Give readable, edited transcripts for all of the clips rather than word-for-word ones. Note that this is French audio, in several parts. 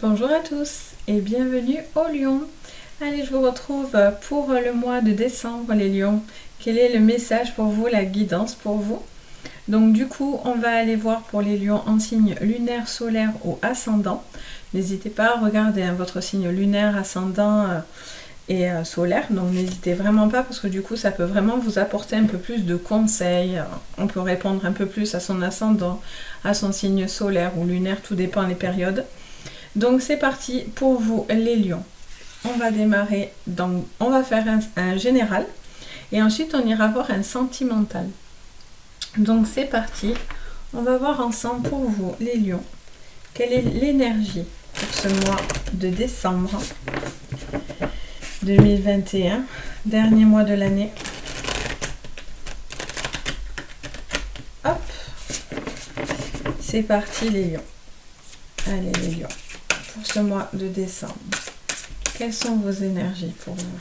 Bonjour à tous et bienvenue au Lion. Allez, je vous retrouve pour le mois de décembre les lions. Quel est le message pour vous, la guidance pour vous? Donc du coup, on va aller voir pour les lions en signe lunaire, solaire ou ascendant. N'hésitez pas à regarder votre signe lunaire, ascendant et solaire. Donc n'hésitez vraiment pas parce que du coup, ça peut vraiment vous apporter un peu plus de conseils. On peut répondre un peu plus à son ascendant, à son signe solaire ou lunaire, tout dépend des périodes. Donc c'est parti pour vous les lions. On va démarrer, donc on va faire un général et ensuite on ira voir un sentimental. Donc c'est parti, on va voir ensemble pour vous les lions. Quelle est l'énergie pour ce mois de décembre 2021, dernier mois de l'année. Hop, c'est parti les lions. Allez les lions. Pour ce mois de décembre, quelles sont vos énergies pour vous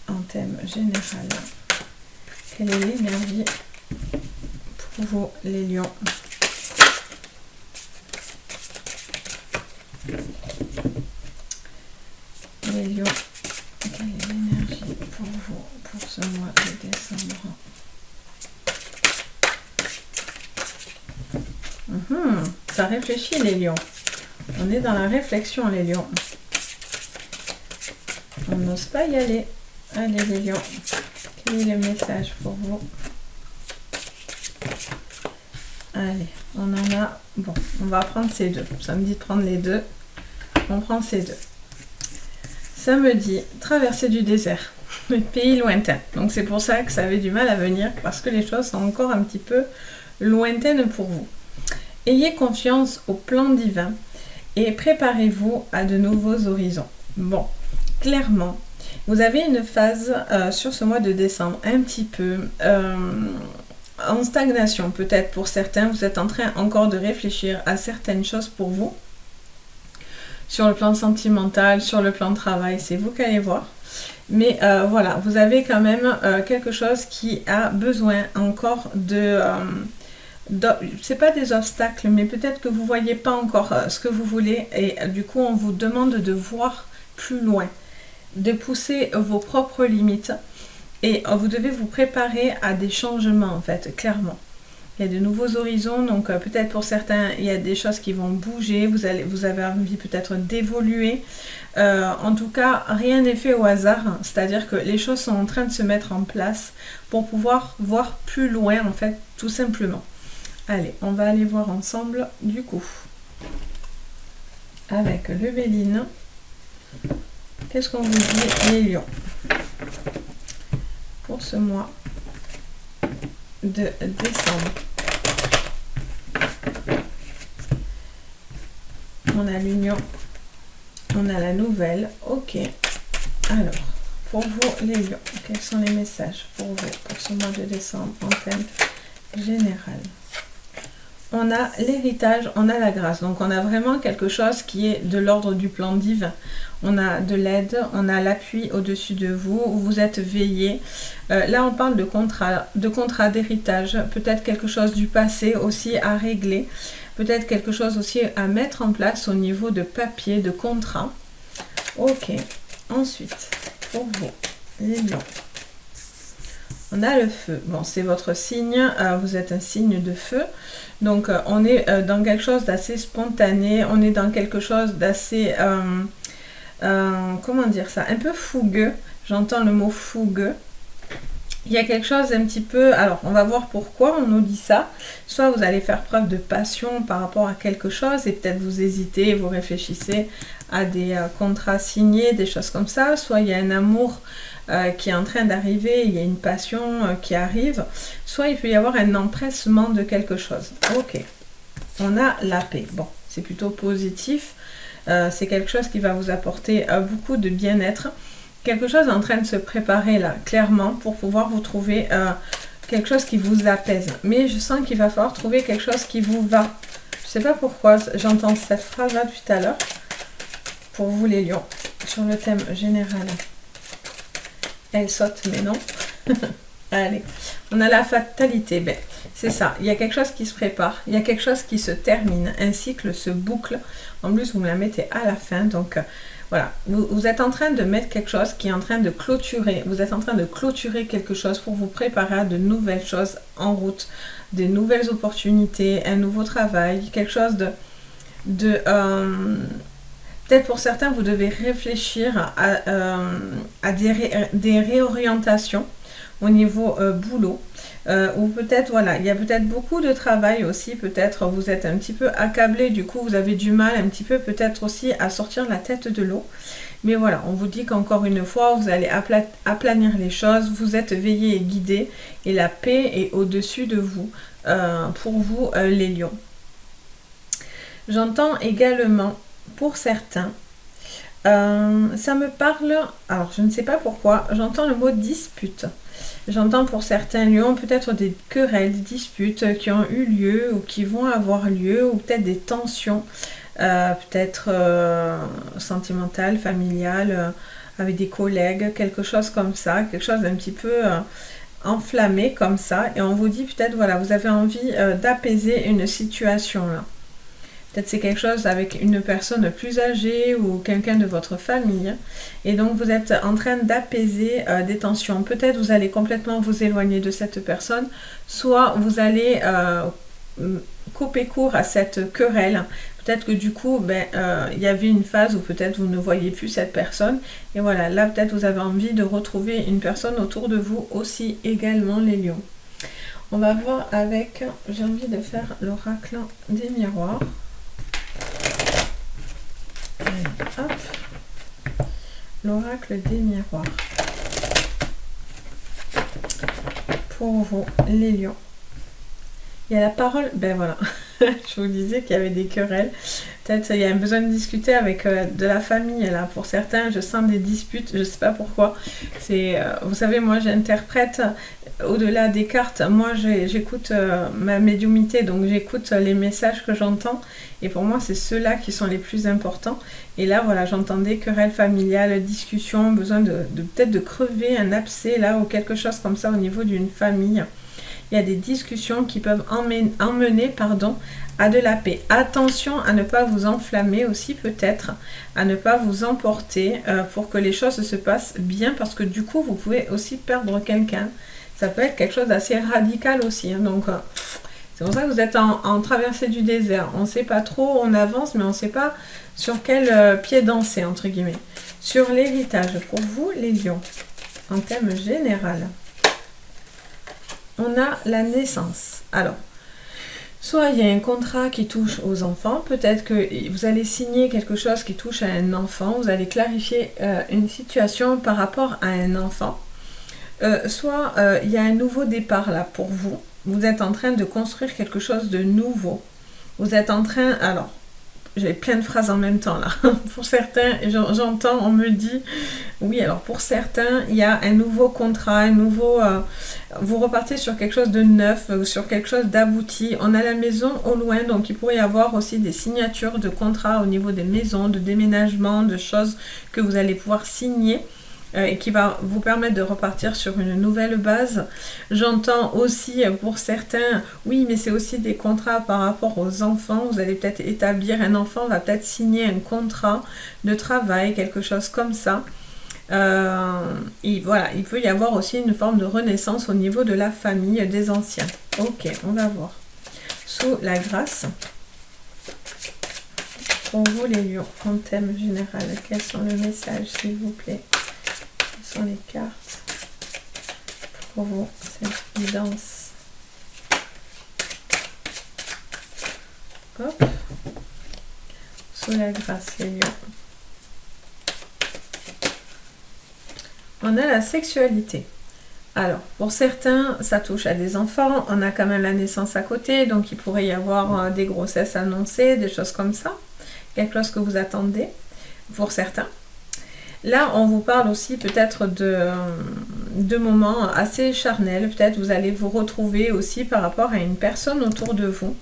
en thème général? Quelle est l'énergie pour vous les lions? Les lions, quelle est l'énergie pour vous pour ce mois de décembre? Ça réfléchit les lions. On est dans la réflexion les lions. On n'ose pas y aller. Allez les lions. Quel est le message pour vous? Allez, on en a... Bon, on va prendre ces deux. Ça me dit de prendre les deux. On prend ces deux. Ça me dit traverser du désert. Le pays lointain. Donc c'est pour ça que ça avait du mal à venir. Parce que les choses sont encore un petit peu lointaines pour vous. Ayez confiance au plan divin et préparez-vous à de nouveaux horizons. Bon, clairement, vous avez une phase sur ce mois de décembre un petit peu en stagnation peut-être pour certains. Vous êtes en train encore de réfléchir à certaines choses pour vous. Sur le plan sentimental, sur le plan de travail, c'est vous qui allez voir. Mais voilà, vous avez quand même quelque chose qui a besoin encore de... c'est pas des obstacles, mais peut-être que vous voyez pas encore ce que vous voulez et du coup on vous demande de voir plus loin, de pousser vos propres limites et vous devez vous préparer à des changements en fait, clairement. Il y a de nouveaux horizons, donc peut-être pour certains il y a des choses qui vont bouger, vous avez envie peut-être d'évoluer. En tout cas, rien n'est fait au hasard, c'est-à-dire que les choses sont en train de se mettre en place pour pouvoir voir plus loin en fait, tout simplement. Allez, on va aller voir ensemble du coup avec le Béline. Qu'est-ce qu'on vous dit les lions pour ce mois de décembre? On a l'union, on a la nouvelle. Ok. Alors, pour vous les lions, quels sont les messages pour vous pour ce mois de décembre en thème général? On a l'héritage, on a la grâce. Donc on a vraiment quelque chose qui est de l'ordre du plan divin. On a de l'aide, on a l'appui au-dessus de vous, où vous êtes veillé. Là on parle de contrat d'héritage, peut-être quelque chose du passé aussi à régler, peut-être quelque chose aussi à mettre en place au niveau de papier, de contrat. Ok, ensuite, pour vous, les lions. On a le feu. Bon, c'est votre signe. Vous êtes un signe de feu. Donc, on est dans quelque chose d'assez spontané. On est dans quelque chose d'assez... comment dire ça? Un peu fougueux. J'entends le mot fougueux. Il y a quelque chose un petit peu... Alors, on va voir pourquoi on nous dit ça. Soit vous allez faire preuve de passion par rapport à quelque chose et peut-être vous hésitez, vous réfléchissez à des contrats signés, des choses comme ça. Soit il y a un amour qui est en train d'arriver, il y a une passion qui arrive. Soit il peut y avoir un empressement de quelque chose. Ok. On a la paix. Bon, c'est plutôt positif. C'est quelque chose qui va vous apporter beaucoup de bien-être. Quelque chose est en train de se préparer là, clairement, pour pouvoir vous trouver quelque chose qui vous apaise. Mais je sens qu'il va falloir trouver quelque chose qui vous va. Je sais pas pourquoi, j'entends cette phrase-là depuis tout à l'heure. Pour vous les lions, sur le thème général. Elle saute, mais non. Allez, on a la fatalité. Ben, c'est ça, il y a quelque chose qui se prépare, il y a quelque chose qui se termine, un cycle se boucle. En plus, vous me la mettez à la fin, donc voilà. Vous êtes en train de mettre quelque chose qui est en train de clôturer. Vous êtes en train de clôturer quelque chose pour vous préparer à de nouvelles choses en route, des nouvelles opportunités, un nouveau travail, quelque chose peut-être pour certains, vous devez réfléchir à des réorientations au niveau boulot. Ou peut-être, voilà, il y a peut-être beaucoup de travail aussi, peut-être vous êtes un petit peu accablé, du coup vous avez du mal un petit peu peut-être aussi à sortir la tête de l'eau. Mais voilà, on vous dit qu'encore une fois, vous allez aplanir les choses, vous êtes veillé et guidé, et la paix est au-dessus de vous, pour vous les lions. J'entends également, pour certains, ça me parle, alors je ne sais pas pourquoi, j'entends le mot dispute. J'entends pour certains lions peut-être des querelles, des disputes qui ont eu lieu ou qui vont avoir lieu, ou peut-être des tensions, peut-être sentimentales, familiales, avec des collègues, quelque chose comme ça, quelque chose d'un petit peu enflammé comme ça. Et on vous dit peut-être, voilà, vous avez envie d'apaiser une situation là. Peut-être c'est quelque chose avec une personne plus âgée ou quelqu'un de votre famille. Et donc vous êtes en train d'apaiser des tensions. Peut-être vous allez complètement vous éloigner de cette personne. Soit vous allez couper court à cette querelle. Peut-être que du coup, il y avait une phase où peut-être vous ne voyez plus cette personne. Et voilà, là peut-être vous avez envie de retrouver une personne autour de vous aussi également les lions. On va voir avec, j'ai envie de faire l'oracle des miroirs. Hop, l'oracle des miroirs pour vous les lions. Il y a la parole, ben voilà, je vous disais qu'il y avait des querelles, peut-être il y a un besoin de discuter avec de la famille là. Pour certains, je sens des disputes, je sais pas pourquoi. C'est, vous savez, moi j'interprète au-delà des cartes. Moi j'écoute ma médiumnité, donc j'écoute les messages que j'entends, et pour moi c'est ceux-là qui sont les plus importants. Et là voilà, j'entendais querelle familiale, discussion, besoin de peut-être de crever un abcès là, ou quelque chose comme ça au niveau d'une famille. Il y a des discussions qui peuvent emmener à de la paix. Attention à ne pas vous enflammer aussi, peut-être, à ne pas vous emporter pour que les choses se passent bien, parce que du coup, vous pouvez aussi perdre quelqu'un. Ça peut être quelque chose d'assez radical aussi. Hein, donc, c'est pour ça que vous êtes en traversée du désert. On ne sait pas trop, on avance, mais on ne sait pas sur quel pied danser, entre guillemets. Sur l'héritage, pour vous, les lions, en thème général. On a la naissance. Alors, soit il y a un contrat qui touche aux enfants, peut-être que vous allez signer quelque chose qui touche à un enfant, vous allez clarifier une situation par rapport à un enfant. Soit il y a un nouveau départ là pour vous. Vous êtes en train de construire quelque chose de nouveau. Vous êtes en train... Alors, j'ai plein de phrases en même temps là. Pour certains, j'entends, on me dit, oui, alors pour certains, il y a un nouveau contrat, un nouveau... vous repartez sur quelque chose de neuf, sur quelque chose d'abouti. On a la maison au loin, donc il pourrait y avoir aussi des signatures de contrats au niveau des maisons, de déménagement, de choses que vous allez pouvoir signer. Et qui va vous permettre de repartir sur une nouvelle base. J'entends aussi pour certains, oui, mais c'est aussi des contrats par rapport aux enfants. Vous allez peut-être établir, un enfant va peut-être signer un contrat de travail, quelque chose comme ça. Et voilà, il peut y avoir aussi une forme de renaissance au niveau de la famille des anciens. Ok, on va voir. Sous la grâce, pour vous les lions, en thème général, quels sont les messages, s'il vous plaît? Sont les cartes pour vous, cette guidance. Hop, sous la grâce, les lions. On a la sexualité. Alors, pour certains, ça touche à des enfants. On a quand même la naissance à côté, donc il pourrait y avoir des grossesses annoncées, des choses comme ça. Quelque chose que vous attendez, pour certains. Là, on vous parle aussi peut-être de moments assez charnels. Peut-être vous allez vous retrouver aussi par rapport à une personne autour de vous.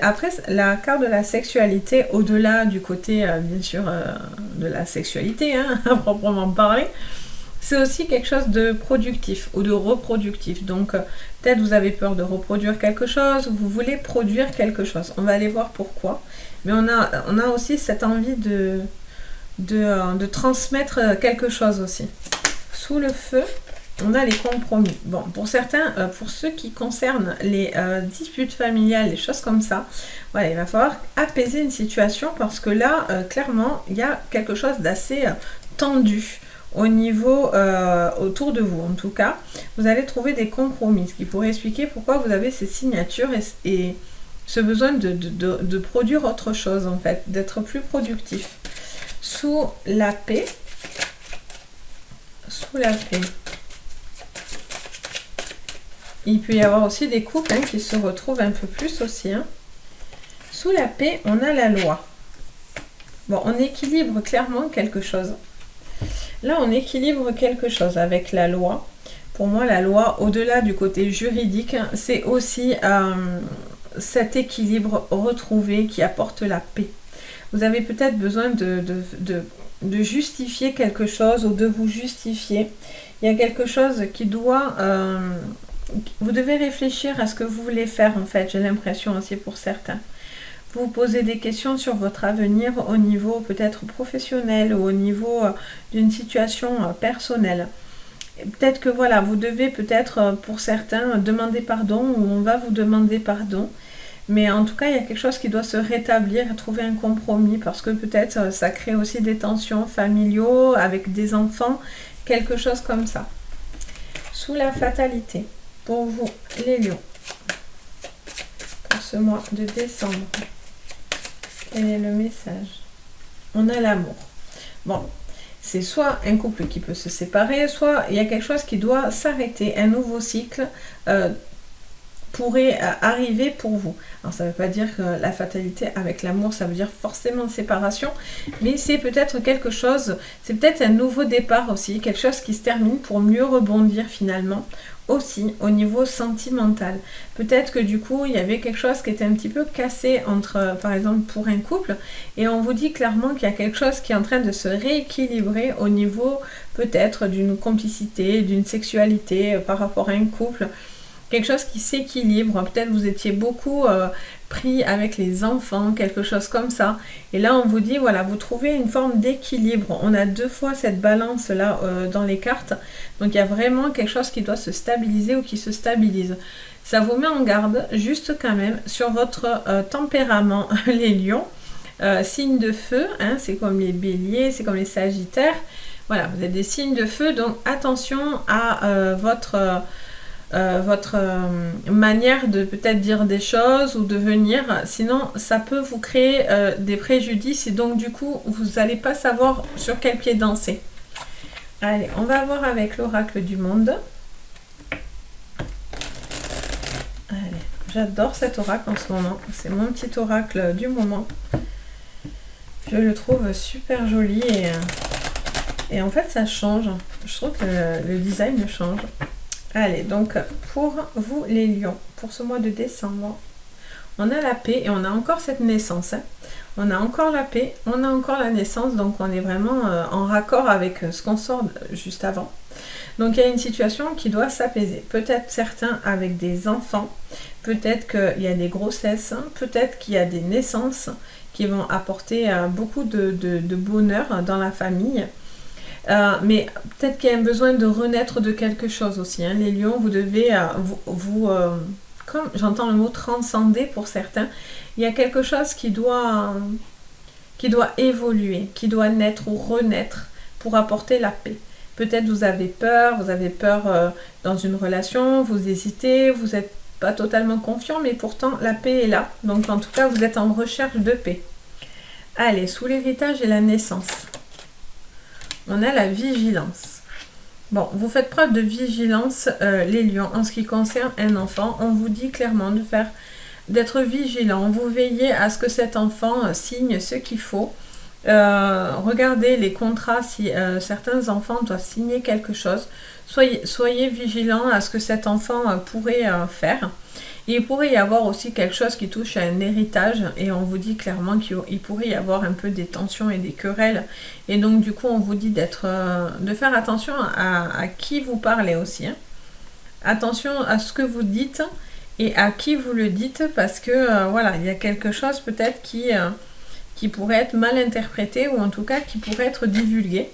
Après, la carte de la sexualité, au-delà du côté, bien sûr, de la sexualité, hein, à proprement parler, c'est aussi quelque chose de productif ou de reproductif. Donc, peut-être vous avez peur de reproduire quelque chose, ou vous voulez produire quelque chose. On va aller voir pourquoi. Mais on a aussi cette envie de transmettre quelque chose aussi. Sous le feu, on a les compromis. Bon, pour certains, pour ceux qui concernent les disputes familiales, les choses comme ça, voilà, il va falloir apaiser une situation parce que là, clairement, il y a quelque chose d'assez tendu au niveau autour de vous. En tout cas, vous allez trouver des compromis, ce qui pourrait expliquer pourquoi vous avez ces signatures et ce besoin de produire autre chose, en fait, d'être plus productif. Sous la paix, il peut y avoir aussi des couples qui se retrouvent un peu plus aussi. Sous la paix, on a la loi. Bon, on équilibre clairement quelque chose. Là, on équilibre quelque chose avec la loi. Pour moi, la loi, au-delà du côté juridique, c'est aussi cet équilibre retrouvé qui apporte la paix. Vous avez peut-être besoin de justifier quelque chose ou de vous justifier. Il y a quelque chose qui doit... vous devez réfléchir à ce que vous voulez faire, en fait. J'ai l'impression aussi pour certains. Vous posez des questions sur votre avenir au niveau peut-être professionnel ou au niveau d'une situation personnelle. Peut-être que voilà, vous devez peut-être pour certains demander pardon ou on va vous demander pardon. Mais en tout cas, il y a quelque chose qui doit se rétablir et trouver un compromis parce que peut-être ça crée aussi des tensions familiaux avec des enfants, quelque chose comme ça. Sous la fatalité, pour vous, les lions, pour ce mois de décembre, quel est le message? On a l'amour. Bon, c'est soit un couple qui peut se séparer, soit il y a quelque chose qui doit s'arrêter, un nouveau cycle pourrait arriver pour vous. Alors ça ne veut pas dire que la fatalité avec l'amour, ça veut dire forcément séparation, mais c'est peut-être quelque chose, c'est peut-être un nouveau départ aussi, quelque chose qui se termine pour mieux rebondir finalement, aussi au niveau sentimental. Peut-être que du coup, il y avait quelque chose qui était un petit peu cassé entre, par exemple, pour un couple, et on vous dit clairement qu'il y a quelque chose qui est en train de se rééquilibrer au niveau peut-être d'une complicité, d'une sexualité par rapport à un couple. Quelque chose qui s'équilibre, peut-être vous étiez beaucoup pris avec les enfants, quelque chose comme ça. Et là, on vous dit, voilà, vous trouvez une forme d'équilibre. On a 2 fois cette balance-là dans les cartes. Donc, il y a vraiment quelque chose qui doit se stabiliser ou qui se stabilise. Ça vous met en garde, juste quand même, sur votre tempérament, les lions. Signes de feu, hein, c'est comme les béliers, c'est comme les sagittaires. Voilà, vous êtes des signes de feu, donc attention à votre manière de peut-être dire des choses ou de venir, sinon ça peut vous créer des préjudices et donc du coup vous n'allez pas savoir sur quel pied danser. Allez, on va voir avec l'oracle du monde. Allez, j'adore cet oracle en ce moment, c'est mon petit oracle du moment. Je le trouve super joli et en fait ça change, je trouve que le design change. Allez, donc pour vous les lions, pour ce mois de décembre, on a la paix et on a encore cette naissance. On a encore la paix, on a encore la naissance, donc on est vraiment en raccord avec ce qu'on sort juste avant. Donc il y a une situation qui doit s'apaiser. Peut-être certains avec des enfants, peut-être qu'il y a des grossesses, peut-être qu'il y a des naissances qui vont apporter beaucoup de bonheur dans la famille. Mais peut-être qu'il y a un besoin de renaître de quelque chose aussi. Hein. Les lions, vous devez comme j'entends le mot transcender pour certains, il y a quelque chose qui doit évoluer, qui doit naître ou renaître pour apporter la paix. Peut-être vous avez peur dans une relation, vous hésitez, vous n'êtes pas totalement confiant, mais pourtant la paix est là. Donc en tout cas, vous êtes en recherche de paix. Allez, sous l'héritage et la naissance. On a la vigilance. Bon, vous faites preuve de vigilance, les lions, en ce qui concerne un enfant. On vous dit clairement d'être vigilant. Vous veillez à ce que cet enfant signe ce qu'il faut. Regardez les contrats si certains enfants doivent signer quelque chose. Soyez vigilants à ce que cet enfant pourrait faire. Et il pourrait y avoir aussi quelque chose qui touche à un héritage et on vous dit clairement qu'il pourrait y avoir un peu des tensions et des querelles. Et donc du coup on vous dit de faire attention à qui vous parlez aussi. Hein. Attention à ce que vous dites et à qui vous le dites parce que voilà, il y a quelque chose peut-être qui pourrait être mal interprété ou en tout cas qui pourrait être divulgué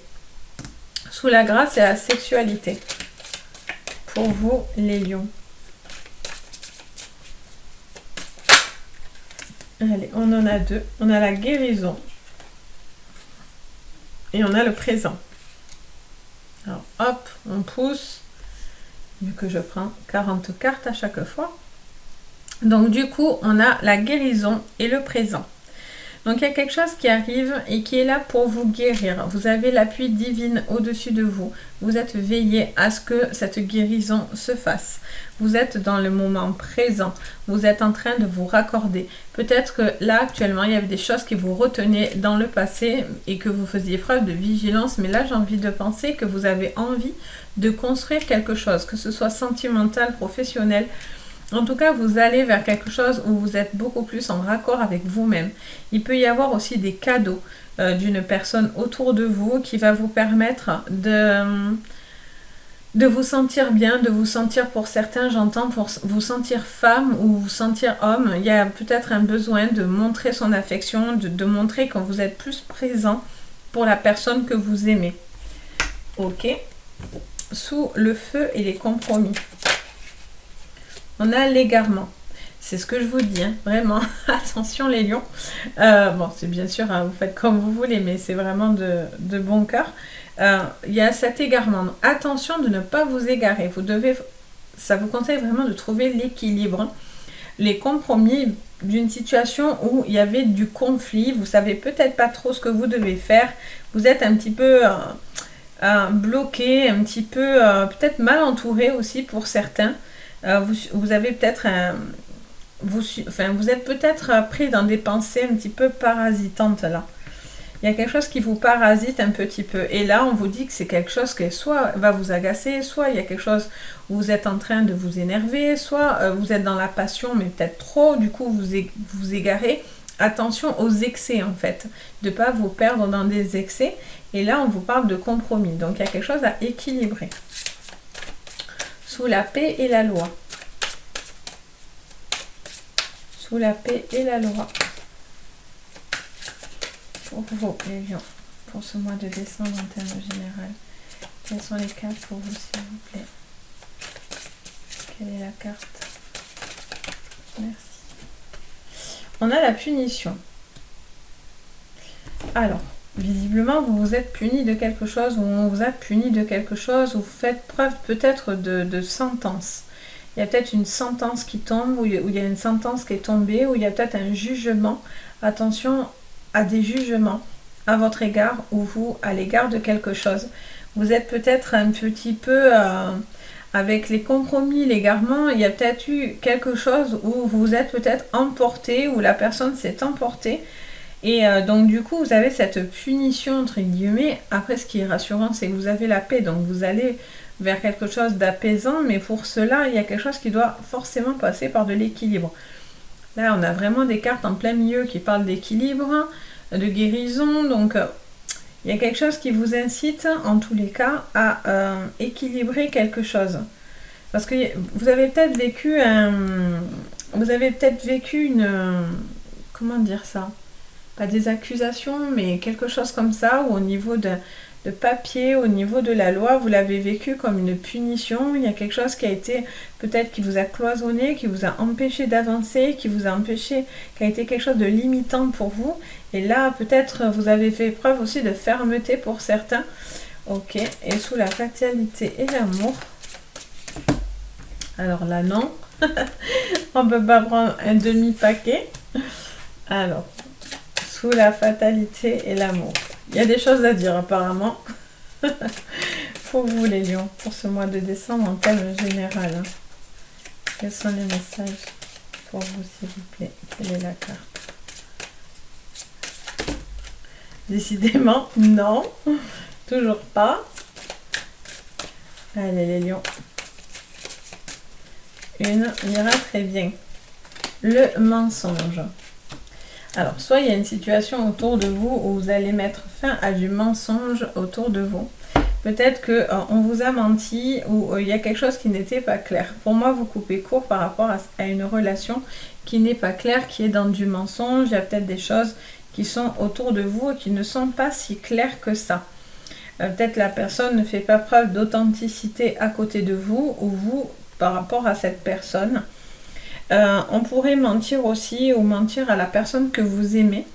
sous la grâce et la sexualité. Pour vous les lions. Allez, on en a deux. On a la guérison. Et on a le présent. Alors, hop, on pousse. Vu que je prends 40 cartes à chaque fois. Donc, du coup, on a la guérison et le présent. Donc, il y a quelque chose qui arrive et qui est là pour vous guérir. Vous avez l'appui divin au-dessus de vous. Vous êtes veillé à ce que cette guérison se fasse. Vous êtes dans le moment présent. Vous êtes en train de vous raccorder. Peut-être que là, actuellement, il y avait des choses qui vous retenaient dans le passé et que vous faisiez preuve de vigilance. Mais là, j'ai envie de penser que vous avez envie de construire quelque chose, que ce soit sentimental, professionnel. En tout cas, vous allez vers quelque chose où vous êtes beaucoup plus en raccord avec vous-même. Il peut y avoir aussi des cadeaux d'une personne autour de vous qui va vous permettre de vous sentir bien, de vous sentir pour certains, j'entends, pour vous sentir femme ou vous sentir homme. Il y a peut-être un besoin de montrer son affection, de montrer que vous êtes plus présent pour la personne que vous aimez. Ok. Sous le feu et les compromis. On a l'égarement. C'est ce que je vous dis, hein. Vraiment, attention les lions. Bon, c'est bien sûr, hein, vous faites comme vous voulez, mais c'est vraiment de bon cœur. Il y a cet égarement. Donc, attention de ne pas vous égarer. Ça vous conseille vraiment de trouver l'équilibre, les compromis d'une situation où il y avait du conflit. Vous savez peut-être pas trop ce que vous devez faire. Vous êtes un petit peu bloqué, un petit peu peut-être mal entouré aussi pour certains. Vous avez peut-être vous êtes peut-être pris dans des pensées un petit peu parasitantes là. Il y a quelque chose qui vous parasite un petit peu. Et là, on vous dit que c'est quelque chose qui soit va vous agacer, soit il y a quelque chose où vous êtes en train de vous énerver, soit vous êtes dans la passion, mais peut-être trop, du coup vous égarez. Attention aux excès en fait, de ne pas vous perdre dans des excès. Et là, on vous parle de compromis. Donc, il y a quelque chose à équilibrer. Sous la paix et la loi. Sous la paix et la loi. Pour vous, les lions, pour ce mois de décembre en termes général. Quelles sont les cartes pour vous, s'il vous plaît? Quelle est la carte? Merci. On a la punition. Alors, visiblement, vous vous êtes puni de quelque chose, ou on vous a puni de quelque chose, ou vous faites preuve peut-être de sentence. Il y a peut-être une sentence qui tombe, ou il y a une sentence qui est tombée, ou il y a peut-être un jugement. Attention à des jugements à votre égard, ou vous à l'égard de quelque chose. Vous êtes peut-être un petit peu avec les compromis, l'égarement, il y a peut-être eu quelque chose où vous êtes peut-être emporté, où la personne s'est emportée. Et donc du coup, vous avez cette punition, entre guillemets. Après, ce qui est rassurant, c'est que vous avez la paix. Donc vous allez vers quelque chose d'apaisant. Mais pour cela, il y a quelque chose qui doit forcément passer par de l'équilibre. Là, on a vraiment des cartes en plein milieu qui parlent d'équilibre, de guérison. Donc, il y a quelque chose qui vous incite, en tous les cas, à équilibrer quelque chose. Parce que vous avez peut-être vécu une... comment dire ça? Pas des accusations, mais quelque chose comme ça, ou au niveau de papier, au niveau de la loi, vous l'avez vécu comme une punition. Il y a quelque chose qui a été, peut-être qui vous a cloisonné, qui vous a empêché d'avancer, qui a été quelque chose de limitant pour vous. Et là, peut-être, vous avez fait preuve aussi de fermeté pour certains. Ok, et sous la fatalité et l'amour. Alors là, non. On ne peut pas prendre un demi-paquet. Alors, sous la fatalité et l'amour. Il y a des choses à dire apparemment. Pour vous les lions, pour ce mois de décembre en thème général. Hein. Quels sont les messages pour vous s'il vous plaît? Quelle est la carte? Décidément, non. Toujours pas. Allez, les lions. Une ira très bien. Le mensonge. Alors, soit il y a une situation autour de vous où vous allez mettre fin à du mensonge autour de vous. Peut-être qu'on vous a menti ou il y a quelque chose qui n'était pas clair. Pour moi, vous coupez court par rapport à une relation qui n'est pas claire, qui est dans du mensonge. Il y a peut-être des choses qui sont autour de vous et qui ne sont pas si claires que ça. Peut-être la personne ne fait pas preuve d'authenticité à côté de vous ou vous par rapport à cette personne. On pourrait mentir aussi ou mentir à la personne que vous aimez.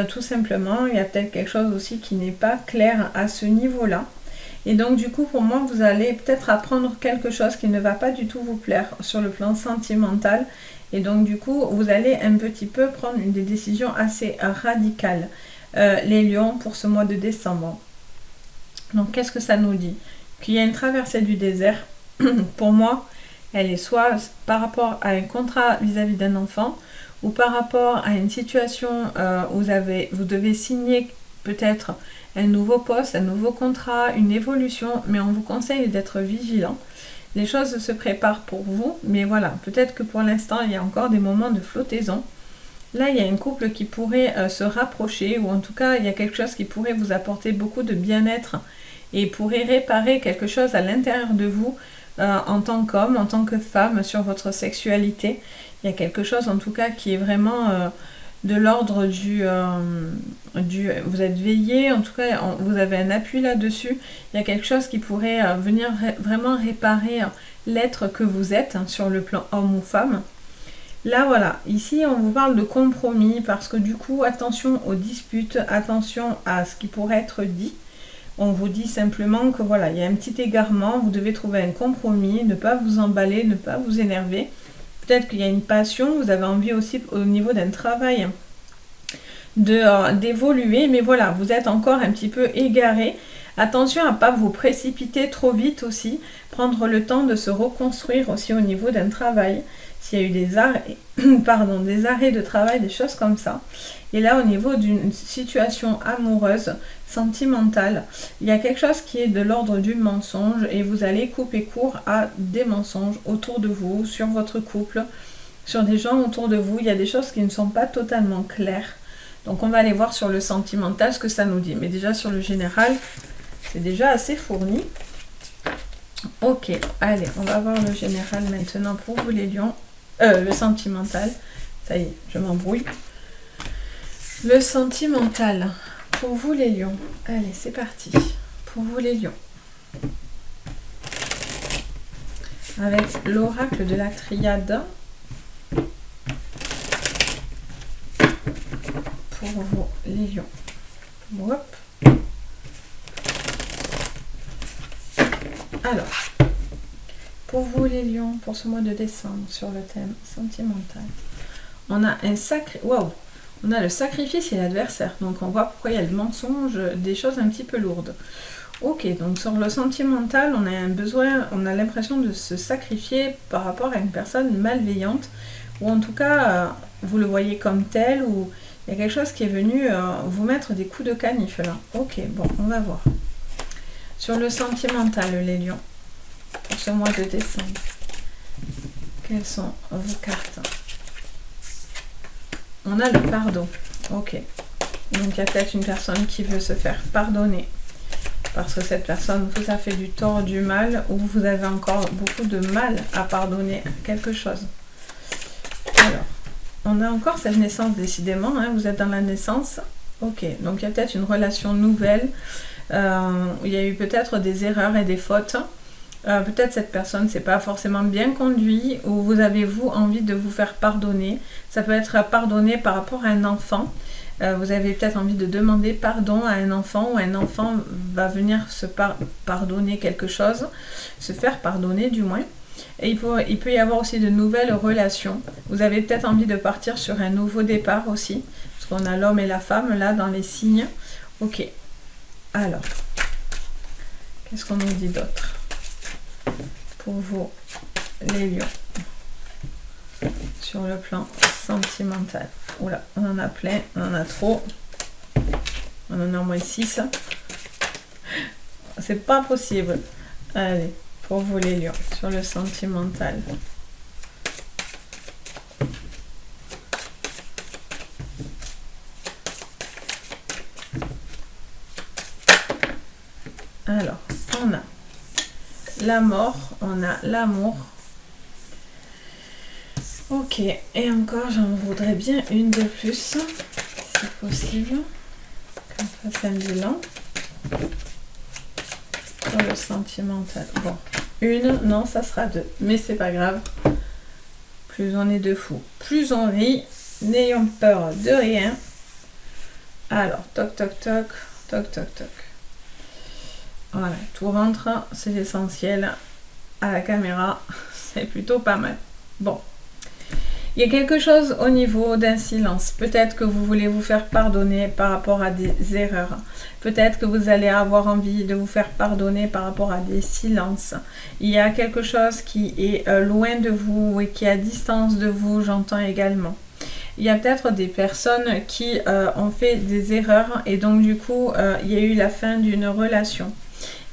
Tout simplement, il y a peut-être quelque chose aussi qui n'est pas clair à ce niveau-là. Et donc du coup, pour moi, vous allez peut-être apprendre quelque chose qui ne va pas du tout vous plaire sur le plan sentimental. Et donc du coup, vous allez un petit peu prendre des décisions assez radicales, les lions, pour ce mois de décembre. Donc qu'est-ce que ça nous dit? Qu'il y a une traversée du désert. Pour moi, elle est soit par rapport à un contrat vis-à-vis d'un enfant, ou par rapport à une situation où vous devez signer peut-être un nouveau poste, un nouveau contrat, une évolution, mais on vous conseille d'être vigilant. Les choses se préparent pour vous, mais voilà, peut-être que pour l'instant, il y a encore des moments de flottaison. Là, il y a un couple qui pourrait se rapprocher, ou en tout cas, il y a quelque chose qui pourrait vous apporter beaucoup de bien-être et pourrait réparer quelque chose à l'intérieur de vous en tant qu'homme, en tant que femme, sur votre sexualité. Il y a quelque chose en tout cas qui est vraiment de l'ordre du vous êtes veillé, en tout cas vous avez un appui là-dessus. Il y a quelque chose qui pourrait venir vraiment réparer l'être que vous êtes sur le plan homme ou femme. Là voilà, ici on vous parle de compromis parce que du coup attention aux disputes, attention à ce qui pourrait être dit. On vous dit simplement que voilà, il y a un petit égarement, vous devez trouver un compromis, ne pas vous emballer, ne pas vous énerver. Peut-être qu'il y a une passion, vous avez envie aussi au niveau d'un travail d'évoluer, mais voilà, vous êtes encore un petit peu égaré. Attention à ne pas vous précipiter trop vite aussi, prendre le temps de se reconstruire aussi au niveau d'un travail. S'il y a eu des arrêts, des arrêts de travail, des choses comme ça. Et là, au niveau d'une situation amoureuse, sentimentale, il y a quelque chose qui est de l'ordre du mensonge et vous allez couper court à des mensonges autour de vous, sur votre couple, sur des gens autour de vous. Il y a des choses qui ne sont pas totalement claires. Donc on va aller voir sur le sentimental ce que ça nous dit. Mais déjà sur le général, c'est déjà assez fourni. Ok, allez, on va voir le général maintenant pour vous les lions. Le sentimental. Ça y est, je m'embrouille. Le sentimental. Pour vous les lions. Allez, c'est parti. Pour vous les lions. Avec l'oracle de la triade. Pour vous les lions. Hop. Alors. Pour vous les lions, pour ce mois de décembre, sur le thème sentimental, on a un sacré... Waouh! On a le sacrifice et l'adversaire. Donc on voit pourquoi il y a le mensonge, des choses un petit peu lourdes. Ok, donc sur le sentimental, on a un besoin, on a l'impression de se sacrifier par rapport à une personne malveillante, ou en tout cas, vous le voyez comme tel, ou il y a quelque chose qui est venu vous mettre des coups de canif là. Ok, bon, on va voir. Sur le sentimental, les lions. Pour ce mois de décembre, quelles sont vos cartes? On a le pardon. Ok. Donc il y a peut-être une personne qui veut se faire pardonner parce que cette personne vous a fait du tort, du mal, ou vous avez encore beaucoup de mal à pardonner quelque chose. Alors, on a encore cette naissance décidément, hein, vous êtes dans la naissance. Ok, donc il y a peut-être une relation nouvelle, il y a eu peut-être des erreurs et des fautes. Peut-être cette personne c'est pas forcément bien conduit, ou vous avez vous envie de vous faire pardonner. Ça peut être pardonner par rapport à un enfant. Vous avez peut-être envie de demander pardon à un enfant, ou un enfant va venir se pardonner quelque chose, se faire pardonner du moins. Et il peut y avoir aussi de nouvelles relations. Vous avez peut-être envie de partir sur un nouveau départ aussi, parce qu'on a l'homme et la femme là dans les signes. Ok, alors qu'est-ce qu'on nous dit d'autre pour vous les lions sur le plan sentimental? Oula, on en a plein, on en a trop. On en a au moins 6. C'est pas possible. Allez, pour vous les lions, sur le sentimental. Alors, on a la mort, on a l'amour. Ok, et encore, j'en voudrais bien une de plus, si possible. Qu'on fasse un bilan. Sur le sentimental. Bon, une, non, ça sera 2. Mais c'est pas grave. Plus on est de fous, plus on rit. N'ayons peur de rien. Alors, toc, toc, toc, toc, toc, toc. Voilà, tout rentre, c'est l'essentiel. À la caméra, c'est plutôt pas mal. Bon. Il y a quelque chose au niveau d'un silence. Peut-être que vous voulez vous faire pardonner par rapport à des erreurs. Peut-être que vous allez avoir envie de vous faire pardonner par rapport à des silences. Il y a quelque chose qui est loin de vous et qui est à distance de vous, j'entends également. Il y a peut-être des personnes qui ont fait des erreurs et donc du coup, il y a eu la fin d'une relation.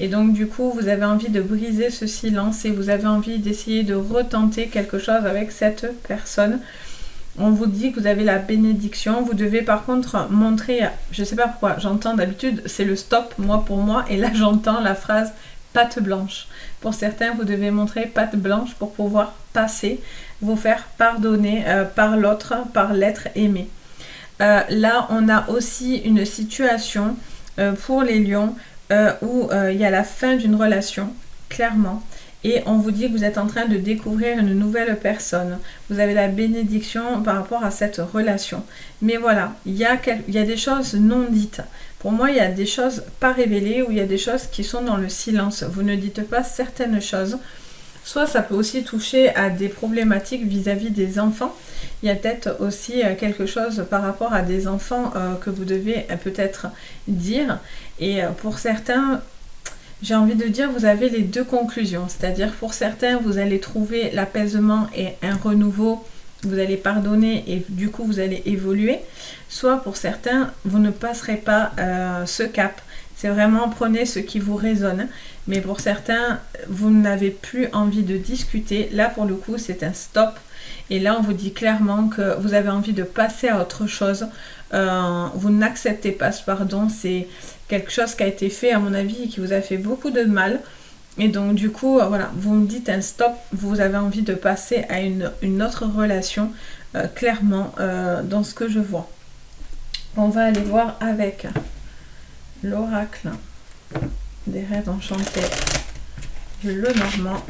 Et donc du coup, vous avez envie de briser ce silence et vous avez envie d'essayer de retenter quelque chose avec cette personne. On vous dit que vous avez la bénédiction. Vous devez par contre montrer, je ne sais pas pourquoi, j'entends d'habitude, c'est le stop, moi pour moi. Et là, j'entends la phrase patte blanche. Pour certains, vous devez montrer patte blanche pour pouvoir passer, vous faire pardonner par l'autre, par l'être aimé. Là, on a aussi une situation pour les lions où il y a la fin d'une relation, clairement, et on vous dit que vous êtes en train de découvrir une nouvelle personne. Vous avez la bénédiction par rapport à cette relation. Mais voilà, il y a des choses non dites. Pour moi, il y a des choses pas révélées ou il y a des choses qui sont dans le silence. Vous ne dites pas certaines choses. Soit ça peut aussi toucher à des problématiques vis-à-vis des enfants. Il y a peut-être aussi quelque chose par rapport à des enfants que vous devez peut-être dire. Et pour certains, j'ai envie de dire, vous avez les deux conclusions. C'est-à-dire pour certains, vous allez trouver l'apaisement et un renouveau. Vous allez pardonner et du coup, vous allez évoluer. Soit pour certains, vous ne passerez pas ce cap. C'est vraiment, prenez ce qui vous résonne. Mais pour certains, vous n'avez plus envie de discuter. Là, pour le coup, c'est un stop. Et là, on vous dit clairement que vous avez envie de passer à autre chose. Vous n'acceptez pas ce pardon. C'est quelque chose qui a été fait, à mon avis, et qui vous a fait beaucoup de mal. Et donc, du coup, voilà, vous me dites un stop. Vous avez envie de passer à une autre relation, clairement, dans ce que je vois. On va aller voir avec l'oracle des rêves enchantés, le normand,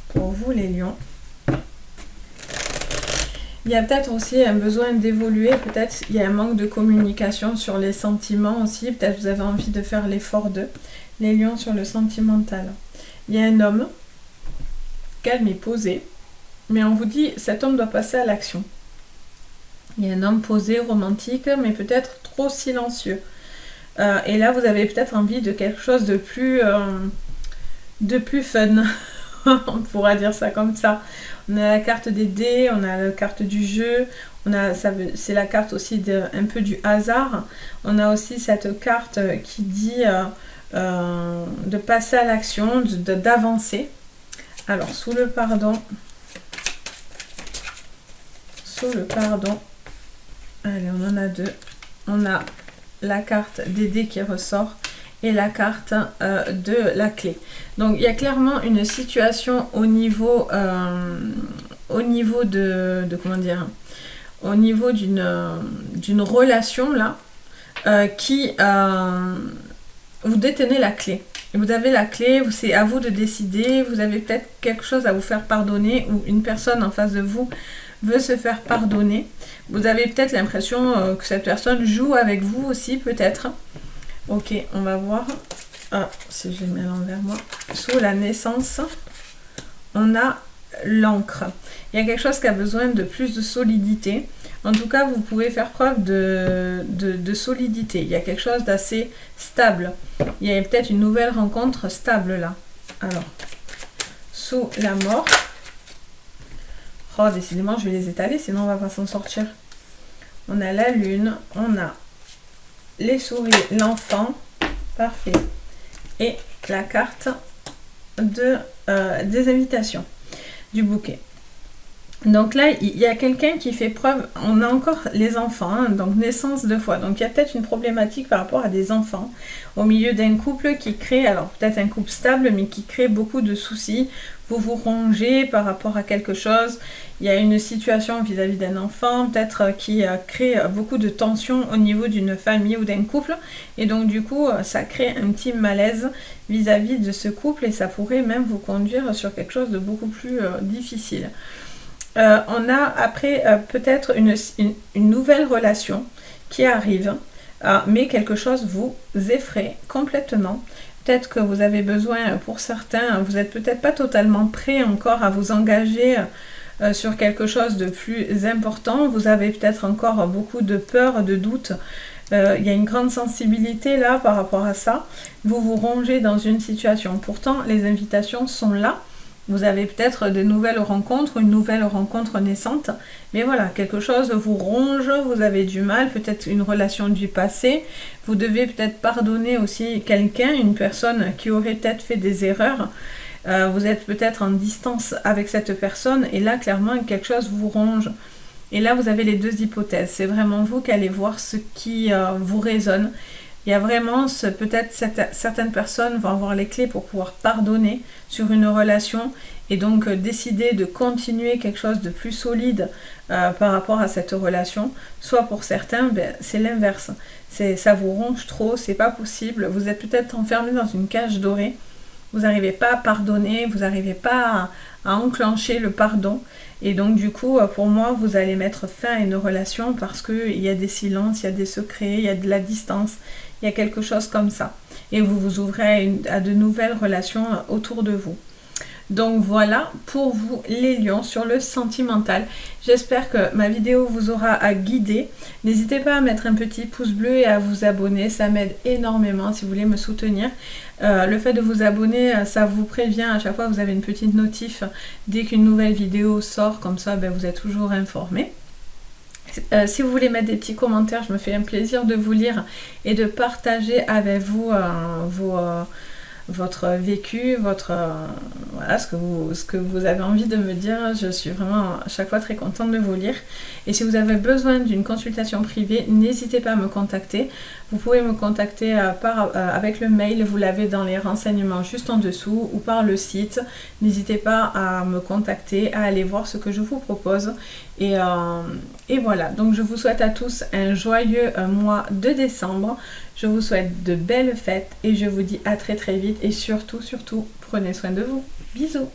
pour vous les lions. Il y a peut-être aussi un besoin d'évoluer, peut-être il y a un manque de communication sur les sentiments aussi, peut-être vous avez envie de faire l'effort de les lions sur le sentimental. Il y a un homme, calme et posé, mais on vous dit cet homme doit passer à l'action. Il y a un homme posé, romantique, mais peut-être trop silencieux. Et là, vous avez peut-être envie de quelque chose de plus fun. On pourra dire ça comme ça. On a la carte des dés, on a la carte du jeu, c'est la carte aussi un peu du hasard. On a aussi cette carte qui dit de passer à l'action, d'avancer. Alors, sous le pardon, allez, on en a deux. On a la carte des dés qui ressort et la carte de la clé. Donc il y a clairement une situation au niveau de comment dire, au niveau d'une relation là qui vous détenez la clé. Vous avez la clé, c'est à vous de décider. Vous avez peut-être quelque chose à vous faire pardonner ou une personne en face de vous veut se faire pardonner. Vous avez peut-être l'impression que cette personne joue avec vous aussi, peut-être. Ok, on va voir. Ah, si je mets à l'envers moi. Sous la naissance, on a l'encre. Il y a quelque chose qui a besoin de plus de solidité. En tout cas, vous pouvez faire preuve de solidité. Il y a quelque chose d'assez stable. Il y a peut-être une nouvelle rencontre stable là. Alors, sous la mort. Oh, décidément, je vais les étaler, sinon on va pas s'en sortir. On a la lune, on a les souris, l'enfant. Parfait. Et la carte des invitations du bouquet. Donc là, il y a quelqu'un qui fait preuve, on a encore les enfants, hein, donc naissance 2 fois. Donc il y a peut-être une problématique par rapport à des enfants au milieu d'un couple qui crée, alors peut-être un couple stable, mais qui crée beaucoup de soucis. Vous vous rongez par rapport à quelque chose. Il y a une situation vis-à-vis d'un enfant, peut-être qui crée beaucoup de tensions au niveau d'une famille ou d'un couple. Et donc du coup, ça crée un petit malaise vis-à-vis de ce couple et ça pourrait même vous conduire sur quelque chose de beaucoup plus difficile. On a après peut-être une nouvelle relation qui arrive, mais quelque chose vous effraie complètement. Peut-être que vous avez besoin, pour certains, vous n'êtes peut-être pas totalement prêt encore à vous engager sur quelque chose de plus important. Vous avez peut-être encore beaucoup de peur, de doute. Il y a une grande sensibilité là par rapport à ça. Vous vous rongez dans une situation. Pourtant, les invitations sont là. Vous avez peut-être de nouvelles rencontres, une nouvelle rencontre naissante, mais voilà, quelque chose vous ronge, vous avez du mal, peut-être une relation du passé, vous devez peut-être pardonner aussi quelqu'un, une personne qui aurait peut-être fait des erreurs, vous êtes peut-être en distance avec cette personne, et là, clairement, quelque chose vous ronge. Et là, vous avez les 2 hypothèses, c'est vraiment vous qui allez voir ce qui vous résonne. Il y a vraiment, peut-être certaines personnes vont avoir les clés pour pouvoir pardonner sur une relation et donc décider de continuer quelque chose de plus solide par rapport à cette relation. Soit pour certains, c'est l'inverse. Ça vous ronge trop, c'est pas possible. Vous êtes peut-être enfermé dans une cage dorée. Vous n'arrivez pas à pardonner, vous n'arrivez pas à enclencher le pardon. Et donc du coup, pour moi, vous allez mettre fin à une relation parce qu'il y a des silences, il y a des secrets, il y a de la distance, il y a quelque chose comme ça. Et vous vous ouvrez à de nouvelles relations autour de vous. Donc voilà pour vous les lions sur le sentimental. J'espère que ma vidéo vous aura guidé. N'hésitez pas à mettre un petit pouce bleu et à vous abonner, ça m'aide énormément si vous voulez me soutenir. Le fait de vous abonner, ça vous prévient à chaque fois que vous avez une petite notif dès qu'une nouvelle vidéo sort, comme ça vous êtes toujours informé. Si vous voulez mettre des petits commentaires, je me fais un plaisir de vous lire et de partager avec vous votre vécu, voilà, ce que vous avez envie de me dire. Je suis vraiment à chaque fois très contente de vous lire. Et si vous avez besoin d'une consultation privée, n'hésitez pas à me contacter. Vous pouvez me contacter avec le mail, vous l'avez dans les renseignements juste en dessous ou par le site. N'hésitez pas à me contacter, à aller voir ce que je vous propose. Et voilà, donc je vous souhaite à tous un joyeux mois de décembre. Je vous souhaite de belles fêtes et je vous dis à très très vite et surtout, prenez soin de vous. Bisous!